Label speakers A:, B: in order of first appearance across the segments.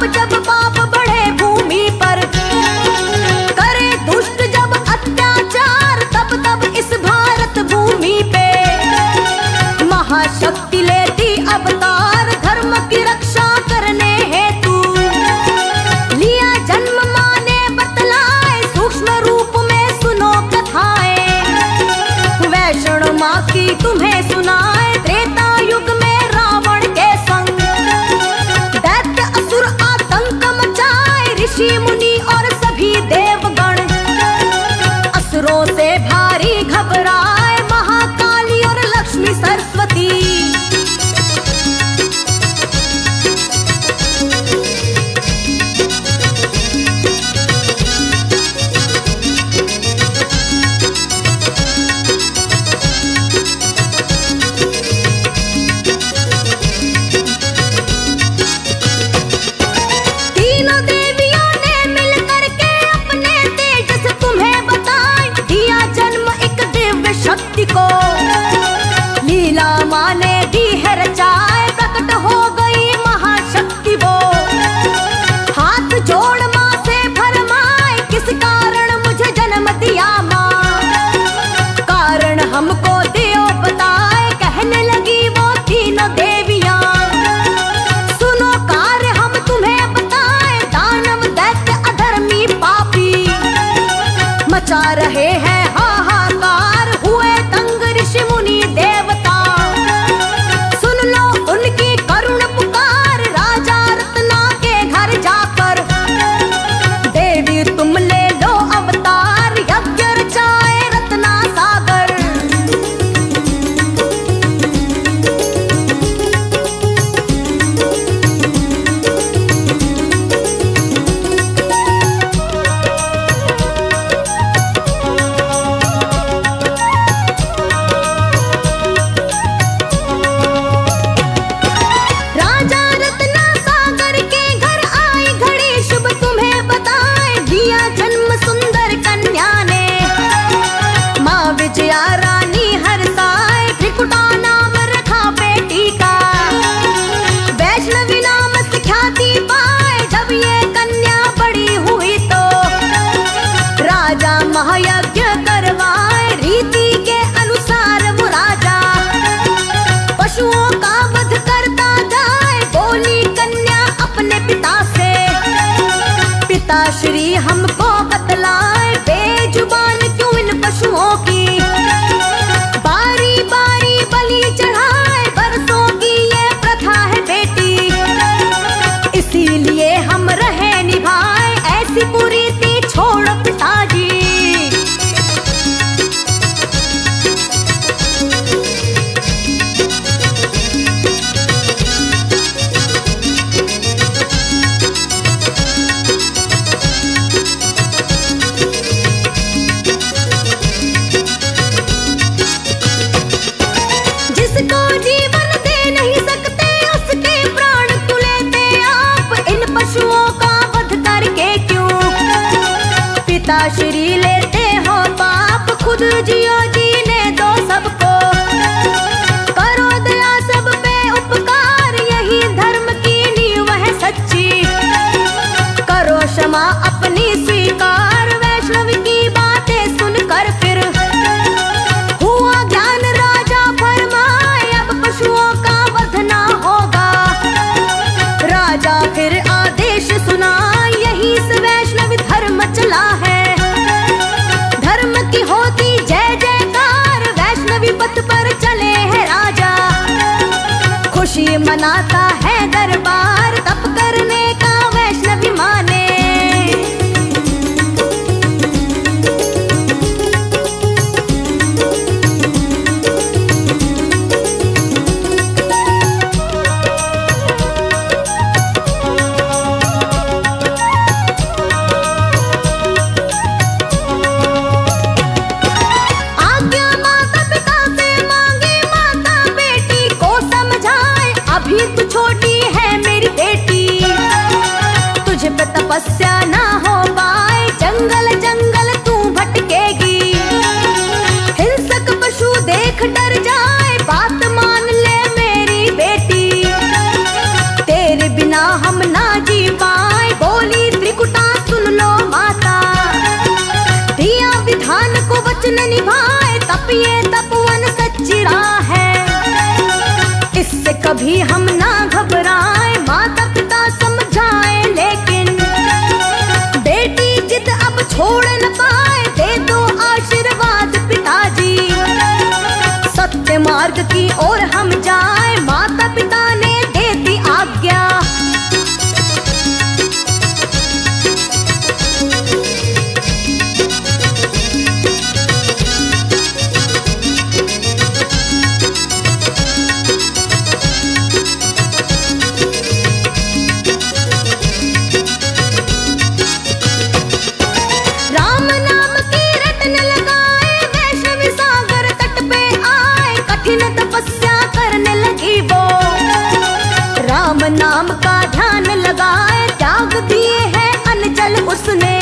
A: पाप जब पाप बढ़े भूमि पर, करे दुष्ट जब अत्याचार, तब तब इस भारत भूमि पे महाशक्ति लेती अवतार, धर्म की रक्षा करने हेतु लिया जन्म। माने बतलाए सूक्ष्म रूप में सुनो कथाएं, वैष्णो माँ की तुम्हें सुनाए। त्रेता युग में रावण के संग दैत्य असुर आतंक मचाए, ऋषि मुनि और सभी देवगण असुरों से भारी घबराए, महाकाली और लक्ष्मी सरस्वती शक्ति को लीला माने दी है रचाए, प्रकट हो गई महाशक्ति वो। हाथ जोड़ माँ से फरमाए, किस कारण मुझे जन्म दिया माँ, कारण हमको दियो बताए। कहने लगी वो तीनों देवियाँ, सुनो कार्य हम तुम्हें बताए। दानव दैत्य अधर्मी पापी मचा रहे हैं हाहाकार, हुए दंग ऋषि मुनि देवता, सुन लो उनकी करुण पुकार। राजा रत्ना के घर जाकर देवी तुम ले लो अवतार, यज्ञ रचाए रत्ना सागर। महायज्ञ करवाए, रीति के अनुसार वो राजा पशुओं का वध करता जाए। बोली कन्या अपने पिता से, पिता श्री हमको बतलाए, बेजुबान क्यों इन पशुओं की बारी बारी बलि चढ़ाए। बरसों की ये प्रथा है बेटी, इसीलिए हम रहे निभाए, ऐसी कुरीति छोड़ो पिताजी। श्री लेते हो पाप, खुद जियो जीने दो सबको, करो दया सब पे उपकार, यही धर्म की नींव है सच्ची, करो क्षमा अपनी स्वीकार। वैष्णव की बातें सुनकर फिर हुआ ज्ञान, राजा फरमाए अब पशुओं का वध ना होगा। राजा फिर आदेश सुना, यही से वैष्णव धर्म चला है, धर्म की होती जय जयकार। वैष्णवी पथ पर चले हैं राजा, खुशी मनाता है दरबार, तप करने का वैष्णवी माने। तपस्या ना हो पाए, जंगल जंगल तू भटकेगी, हिंसक पशु देख डर जाए, बात मान ले मेरी बेटी, तेरे बिना हम ना जी पाए, बोली त्रिकुटा सुन लो माता। दिया विधान को वचन निभाए, तप ये तपवन सच्ची राह है। इससे कभी हम ना घबराए, माता पिता समझाए लेकिन बेटी जिद अब छोड़ न पाए, दे दो आशीर्वाद पिताजी। सत्य मार्ग की ओर हम जाए, माता पिता ने दे दी आज्ञा। राम नाम की रटन लगाए, वैष्णवी सागर तट पे आए, कठिन तपस्या करने लगी वो। राम नाम का ध्यान लगाए, त्याग दिए हैं अनजल उसने।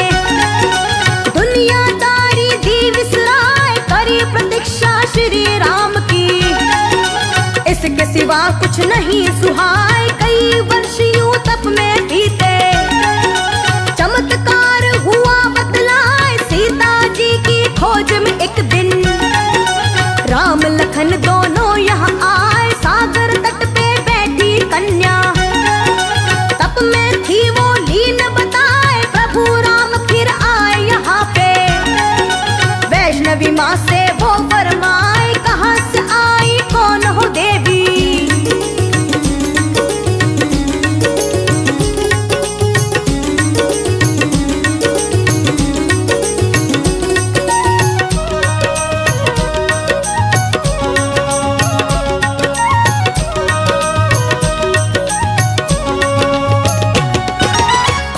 A: दुनियादारी दी विसराए, करी प्रतीक्षा श्री राम की। इसके सिवा कुछ नहीं सुहाए, कई वर्ष यूं तप में बीते। चमत्कार हुआ बतलाए, सीता जी की खोज में एक दिन। राम लखन दोनों यहाँ आए, सागर तट पे बैठी कन्या। तप में थी वो लीन बताए, प्रभु राम फिर आए यहाँ पे। वैष्णवी माँ से वो फरमाए, कहाँ से आई कौन हो देवी।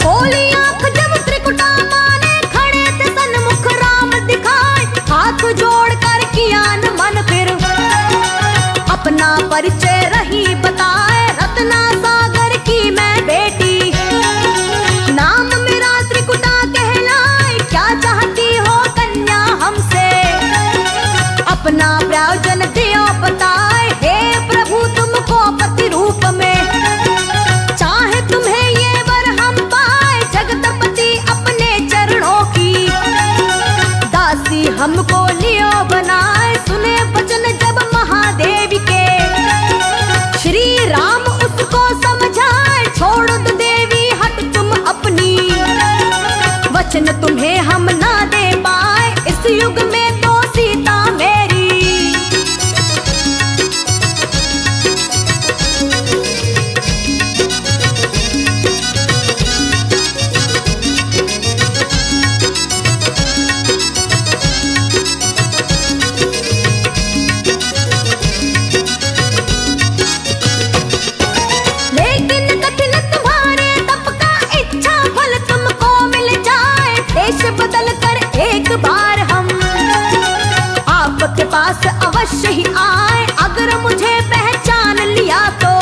A: खोली आंख जब त्रिकुटा माँ ने, खड़े थे सन्मुख राम दिखाए। हाथ जोड़कर किया नमन फिर, अपना परिचय रही बताए। रत्ना सागर की मैं बेटी, नाम मेरा त्रिकुटा कहलाए। क्या चाहती हो कन्या हमसे, अपना प्रयोजन दियो बताए। हे प्रभु तुमको पति रूप में, चाहे तुम्हें ये वर हम पाए। जगतपति अपने चरणों की, दासी हमको लियो बनाए। सुने वचन जब महादेव के, श्री राम उसको समझाए। छोड़ दो देवी हट तुम अपनी, वचन तुम्हें हम ना दे पाए। इस युग में तो सीता मेरी। लेकिन कठिन तुम्हारे तप का इच्छा फल तुमको मिल जाए। देश बदल कर एक बार हम आपके पास अवश्य ही आए। अगर मुझे पहचान लिया तो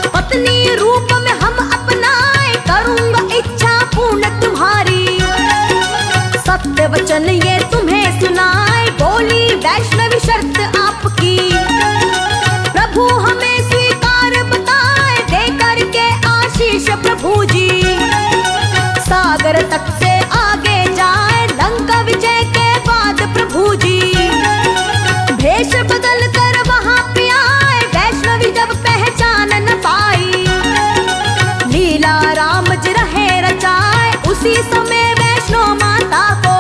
A: पत्नी रूप में हम अपनाए। करूंगा इच्छा पूर्ण तुम्हारी, सत्य वचन ये तुम्हें सुनाए। बोली वैष्णवी शर्त आपकी, प्रभु हमें स्वीकार बताए। दे करके आशीष प्रभु जी, सागर तक से आगे जाए। लंका विजय के बाद प्रभु जी, भेष बदल कर वहां पे आए। वैष्णवी जब पहचान न पाई, लीला राम जी रहे रचाए। उसी समय वैष्णो माता को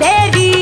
A: देवी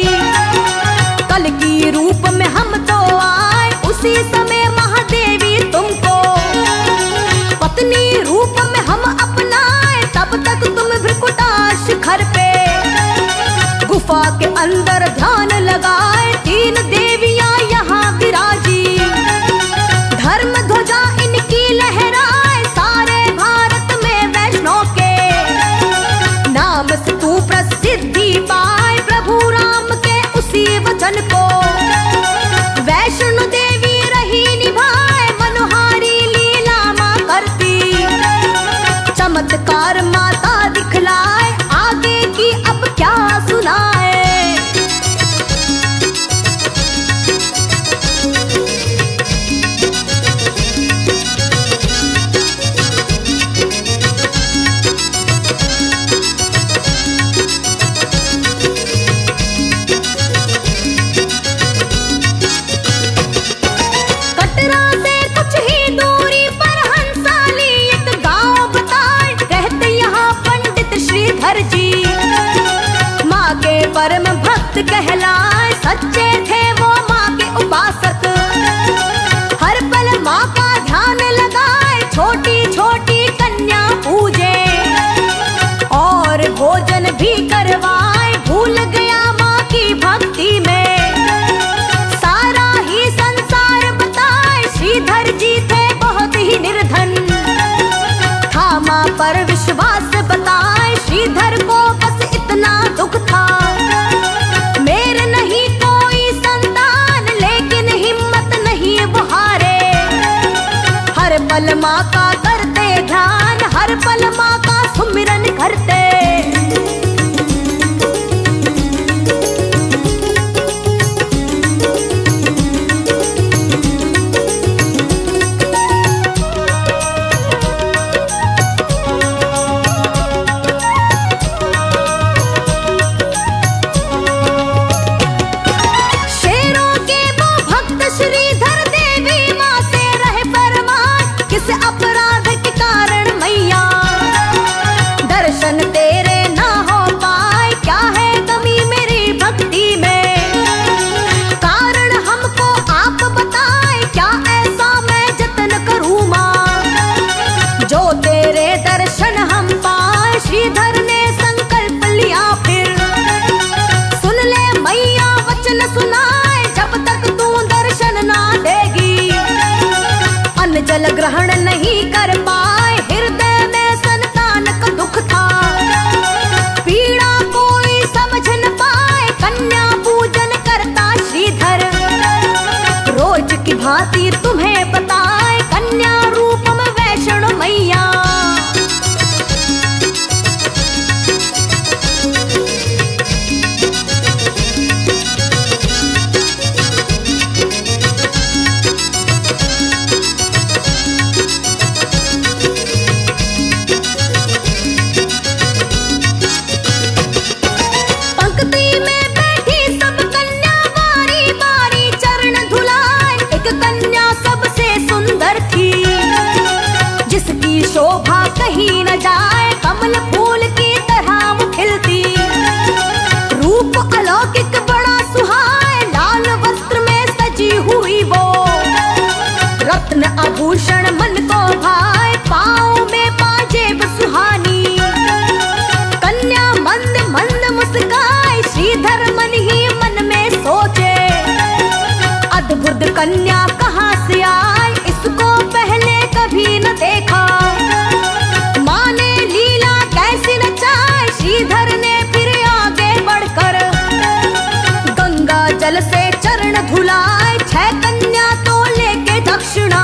A: जल से चरण धुलाए, 6 कन्या तो लेके दक्षिणा।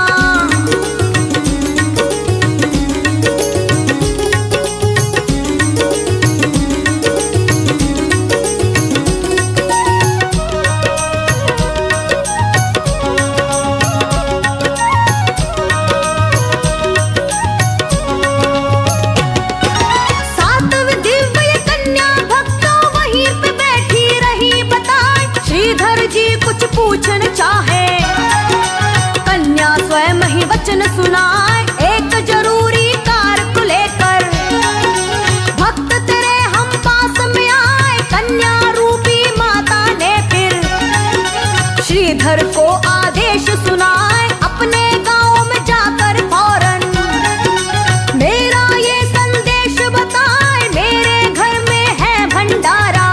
A: श्रीधर जी कुछ पूछना चाहे, कन्या स्वयं ही वचन सुनाए, एक जरूरी कार्य को लेकर। भक्त तेरे हम पास में आए, कन्या रूपी माता ने फिर श्रीधर को आदेश सुनाए, अपने गांव में जाकर फौरन मेरा ये संदेश बताए, मेरे घर में है भंडारा,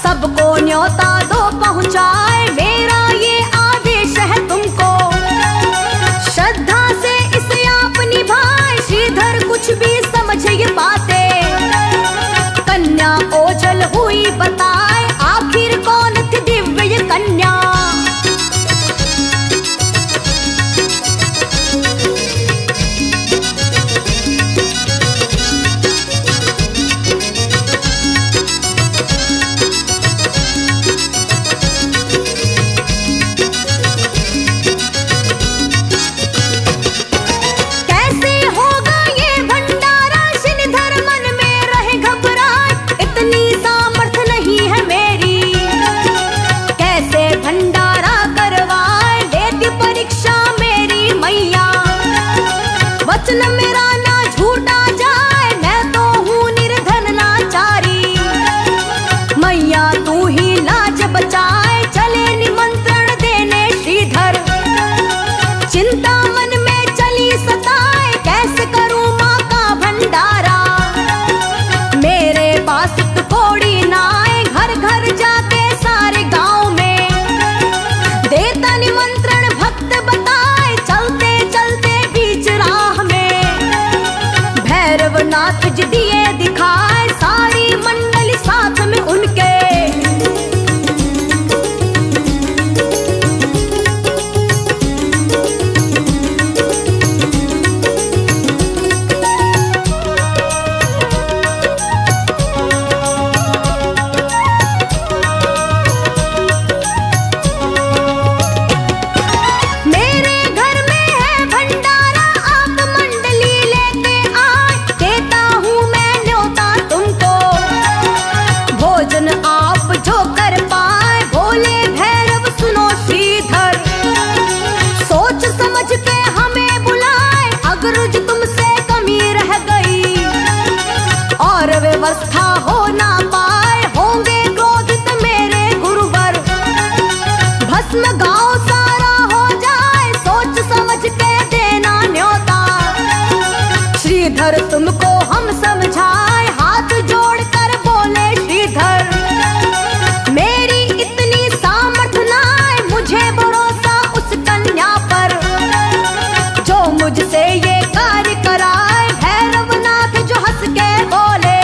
A: सबको न्योता दो पहुंचाए, मेरा ये आदेश है तुमको, श्रद्धा से इसे आप निभाए। श्रीधर कुछ भी समझ ये बातें, कन्या ओझल हुई बताए, आखिर कौन थी दिव्य ये कन्या। वचन मेरा ना झूठा जाए, मैं तो हूँ निर्धन नाचारी, मैया तू ही लाज बचाए, चले निमंत्रण देने श्रीधर। चिंता मन में चली सताए, कैसे करूँ माँ का भंडारा, मेरे पास तो कौड़ी ना आए, घर घर जाके सारे गांव में देता निमंत्रण भक्त बताए, चलते चलते बीच राह भैरवनाथ जी दिए दिखाए, सारी मंडली साथ में उनके। मेरे घर में है भंडारा, आप मंडली लेके आए, देता हूँ मैं न्योता तुमको, भोजन आप जो कर पाए, बोले भैरव सुनो श्रीधर, सोच समझ के हमें बुलाए, अगर तुमसे कमी रह गई और व्यवस्था हो ना पाए, होंगे क्रोधित मेरे गुरुवर, भस्म गांव सारा हो जाए, सोच समझ के देना न्योता। श्रीधर तुमको हम समझाए, हाथ जोड़कर बोले श्रीधर, मेरी इतनी सामर्थ्य ना है, मुझे भरोसा उस कन्या पर, जो मुझसे ये कार्य कराए। भैरवनाथ जो हंस के बोले,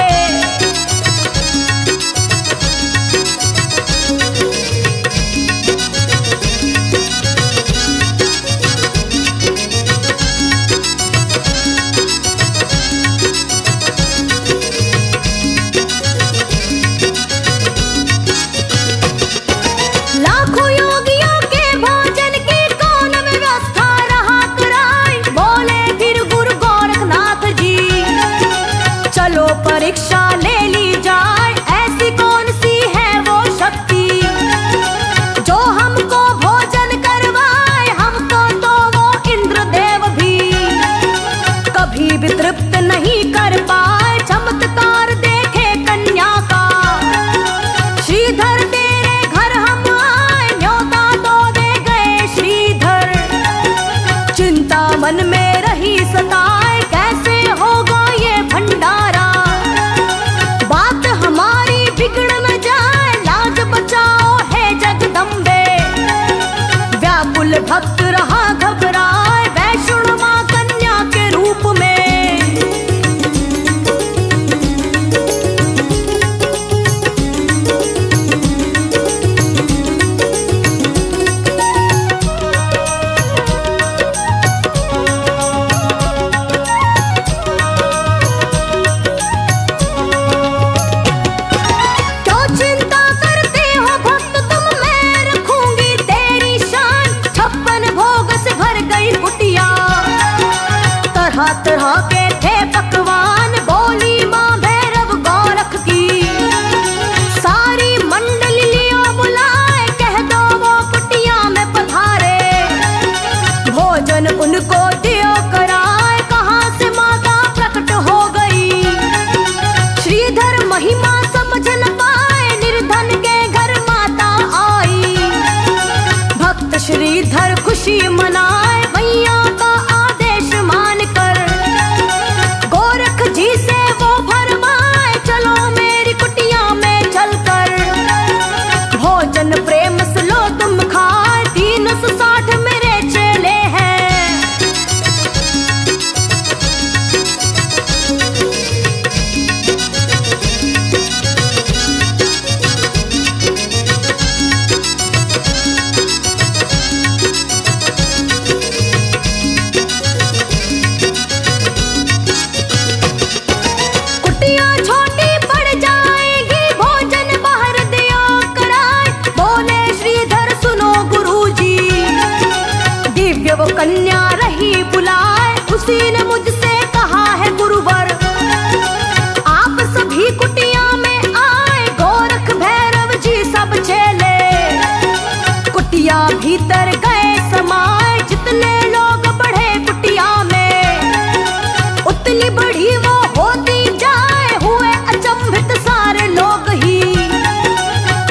A: भीतर गए समाए, जितने लोग बढ़े कुटिया में उतनी बड़ी वो होती जाए, हुए अचंभित सारे लोग ही।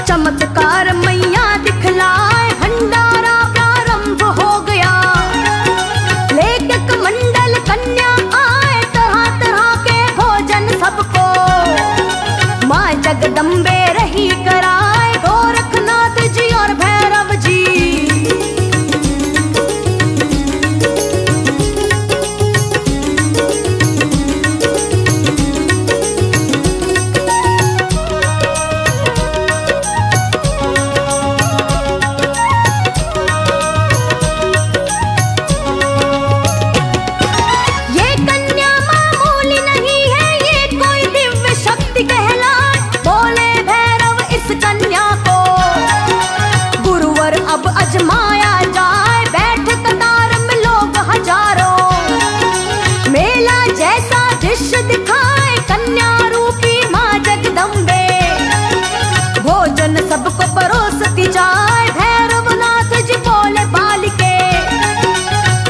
A: चमत्कार मैया दिखलाए, भंडारा प्रारंभ हो गया, लेके कमंडल कन्या आए, तरह तरह के भोजन सबको माँ जगदम्बे रही कराए, गोरखनाथ जी और भैरव जी। ये कन्या मामूली नहीं है, ये कोई दिव्य शक्ति कहलाए, बोले भैरव इस कन्या को गुरुवर अब अजमाया जाए। बैठ कतार में लोग हजारों, मेला जैसा दृश्य दिखाए, कन्या रूपी माँ जगदम्बे भोजन सबको परोसती जाए। भैरवनाथ जी बोले बालिके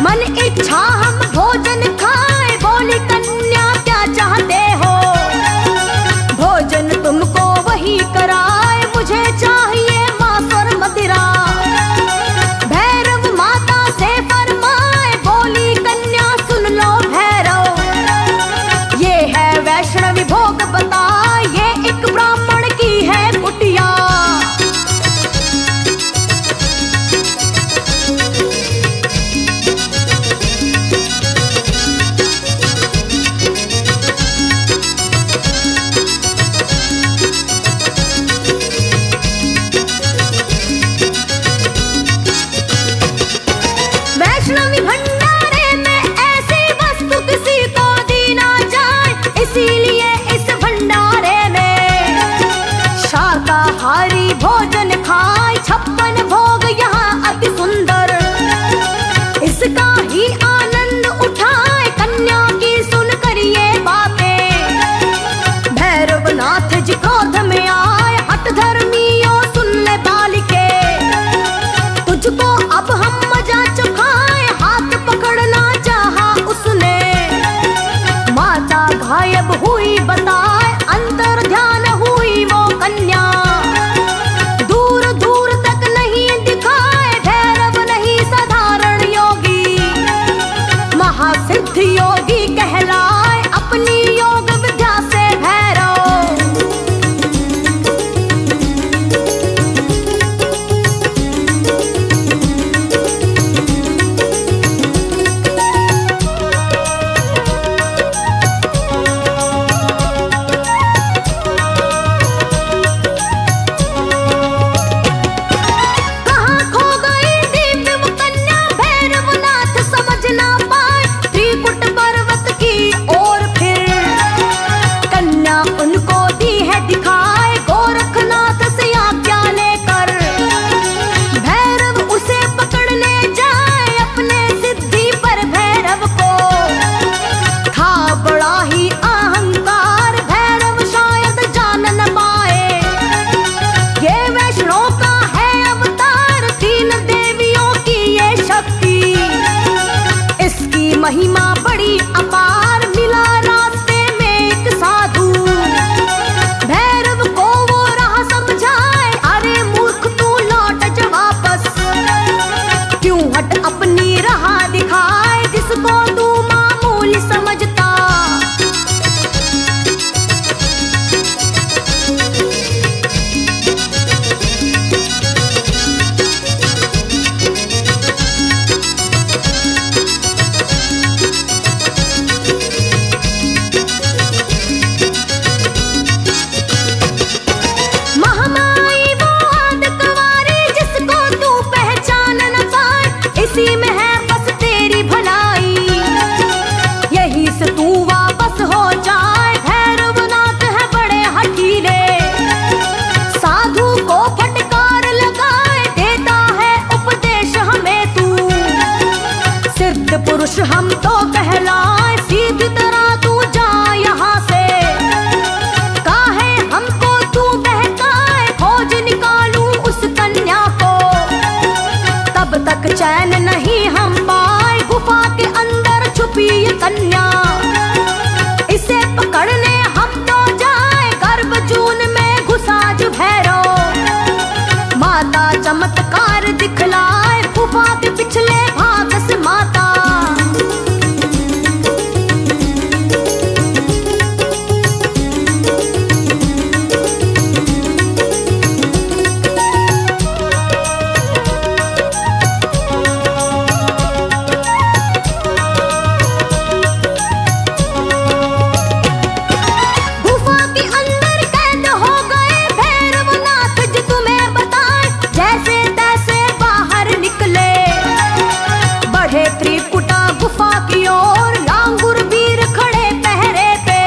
A: मन इच्छा हम भोजन खाए, बोली कन्या क्या चाहते हो, भोजन तुमको वही कराए, मुझे चाहिए मांस और मदिरा। भैरव माता से फरमाए, बोली कन्या सुन लो भैरव, ये है वैष्णवी भोग बताए, ये एक ब्राह्मण की है कुटिया। वैष्णवी भंडारे में ऐसी वस्तु किसी को दी ना जाए, इसीलिए इस भंडारे में शाकाहारी भोजन खाए, 56 भोग यहाँ अति सुंदर, इसका ही आनंद उठाए, कन्या की सुन कर ये बातें भैरवनाथ जी क्रोध में आए। हट धर्मियों सुन ले बालिके, तुझको अब हम मजा चुकाए, हाथ पकड़ना चाहा उसने, माता गायब हुई बताए, अंतर ध्यान हुई वो कन्या, दूर दूर तक नहीं दिखाए, भैरव नहीं साधारण योगी, महासिद्ध योगी कहलाए, अपनी योग विद्या से भैरव। कहाँ खो गई दिव्य वो कन्या, भैरवनाथ समझ ना पाए, त्रिकुट पर्वत की ओर फिर कन्या उनको दी है दिखाए, गोरखनाथ से आज्ञा लेकर भैरव उसे पकड़ने जाए, अपने सिद्धि पर भैरव को था बड़ा ही अहंकार, भैरव शायद जान न पाए, ये वैष्णो का है अवतार, 3 देवियों की ये शक्ति, इसकी महिमा बड़ी अपार। मिला रास्ते में एक साधु, भैरव को वो राह समझाए, अरे मूर्ख तू लौट जा वापस, क्यों हट अपनी राह दिखाए, जिसको तू मामूली समझता। महामाई वो आद कवारी, जिसको तू पहचान न पाए, इसी में है बस तेरी भलाई, यही से तू वापस हो जाए। भैरवनाथ है बड़े हठीले, साधु को फटकार लगाए, देता है उपदेश हमें तू, सिद्ध पुरुष हम तो कहलाए, सीधी तरह तू जा यहाँ से, काहे हमको तू बहकाए, खोज निकालूं उस कन्या को, रूपी ये कन्या, इसे पकड़ने हम तो जाए गर्भ जून में घुसा जो भैरव। माता चमत्कार दिखलाए गुफा के पिछले भाग से माता। गुफा की ओर लांगुर वीर खड़े पहरे पे,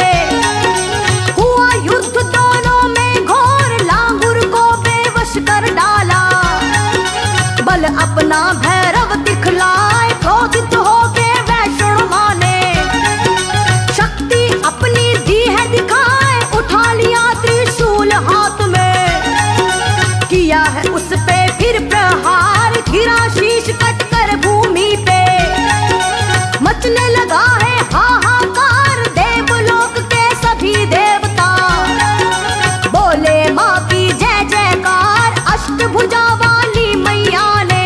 A: हुआ युद्ध दोनों में घोर, लांगुर को बेवश कर डाला। बल अपना भैरव दिखलाए क्रोधित हो के वैष्णो माँ ने, शक्ति अपनी दी है दिखाए, उठा लिया त्रिशूल हाथ में, किया है उस पे फिर प्रहार, गिरा शीश कटकर भूमि पे। मचने लगा है हाहाकार, देवलोक के सभी देवता बोले माँ की जय जयकार, अष्टभुजा वाली मैया ने।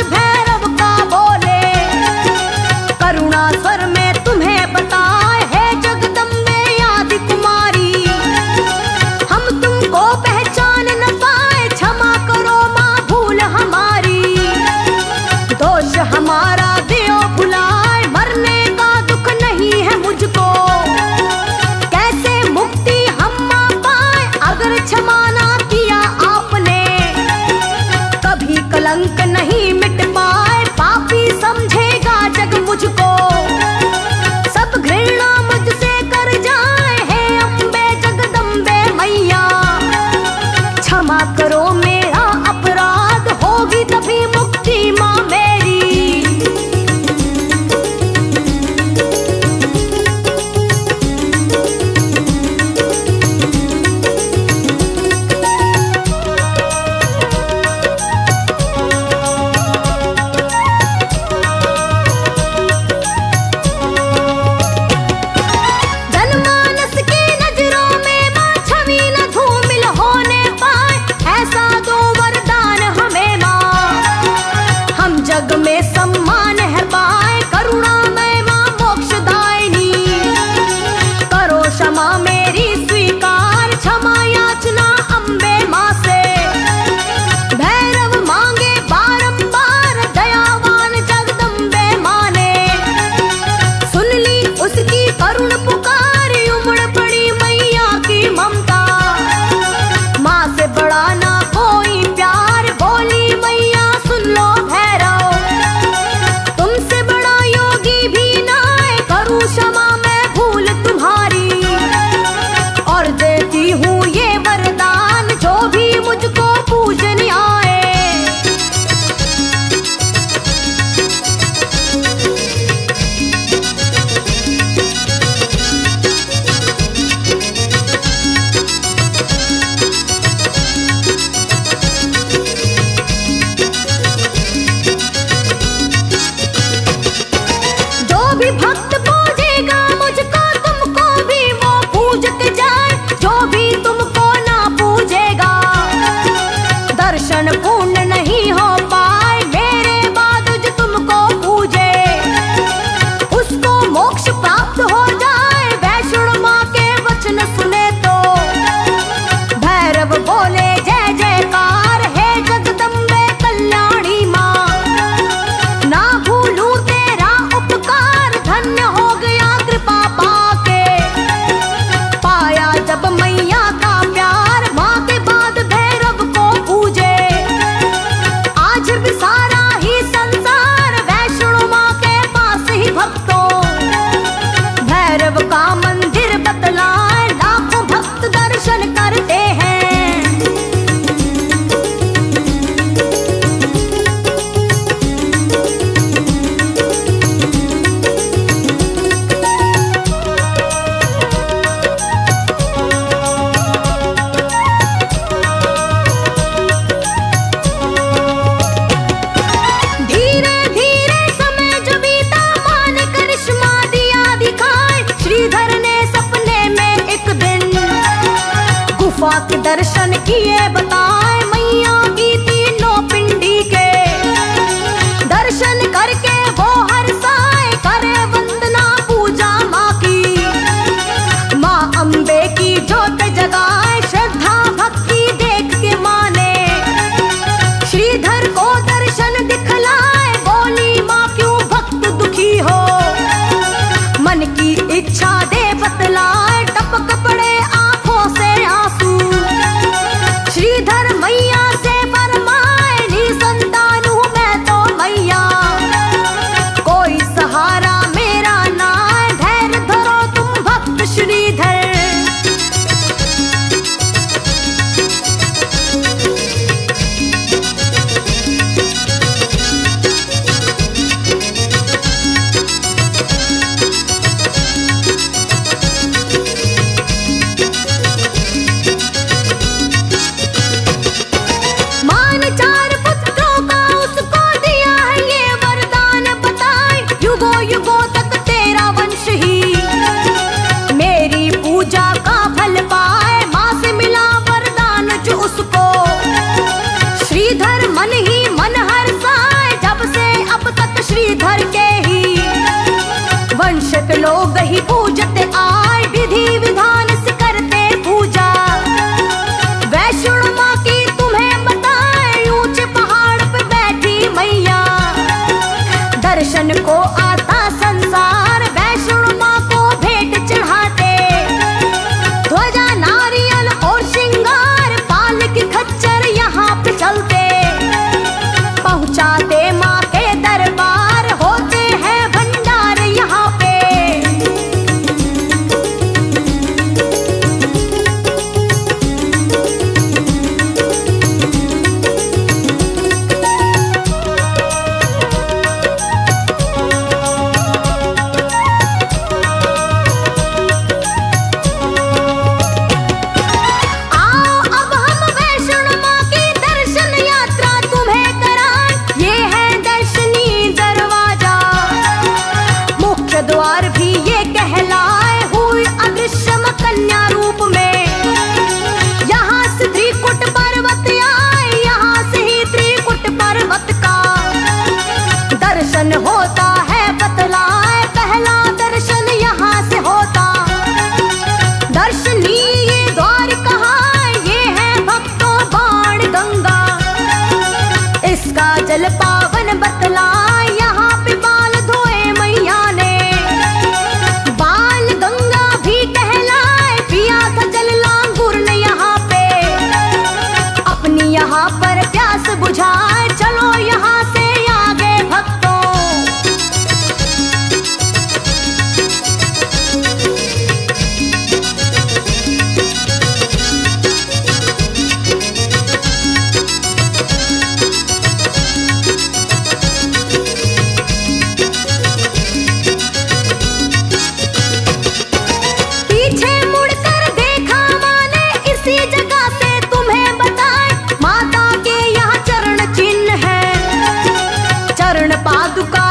A: भैरव का बोले करुणा स्वर में तुम्हें बताए, है जगदम्बे आदि कुमारी, हम तुमको पहचान न पाए, क्षमा करो माँ भूल हमारी। दोष हमारा दियो भुलाए, मरने का दुख नहीं है मुझको, कैसे मुक्ति हम माँ पाए अगर क्षमा ना किया आपने। कभी कलंक नहीं मिट पाए, पापी समझेगा जग मुझको, सब घृणा मुझसे कर जाए, हे अम्बे जगदम्बे मैया। क्षमा करो मेरा अपराध, होगी तभी मुक्ति माँ मेरी। जग में सम्मान है पाए, करुणामय माँ मोक्षदायिनी, करो क्षमा मेरी स्वीकार, क्षमा याचना अम्बे माँ से। भैरव मांगे बारंबार, दयावान जगदम्बे माँ ने सुन ली उसकी करुण पुकार, उमड़ पड़ी मैया की ममता। माँ से बड़ा ना कोई प्यार, बोली मैया सुन लो भैरव, दर्शन को आता संसार, वैष्णो माँ को भेंट चढ़ाते। ध्वजा नारियल और श्रृंगार, पालक खच्चर यहाँ पे चलते। पहुँचाते माँ के दरबार, होते हैं भंडार यहाँ पे। द्वार भी ये कहलाए, हुई अदृश्य कन्या रूप में। यहाँ से त्रिकुट पर्वत आए, यहाँ से ही त्रिकुट पर्वत का दर्शन होता है बतलाए। पहला दर्शन यहाँ से होता, दर्शनी ये द्वार कहाँ, ये है भक्तों बाण गंगा। इसका जल पावन बतलाए, यहाँ पे बाल धोए मैया ने। यहाँ पर प्यास बुझाए, चलो यहाँ से आगे भक्तों। पीछे मुड़कर देखा माने, इसी जगह से तुम्हें बताए, माता के यहाँ चरण चिन्ह है। चरण पादुका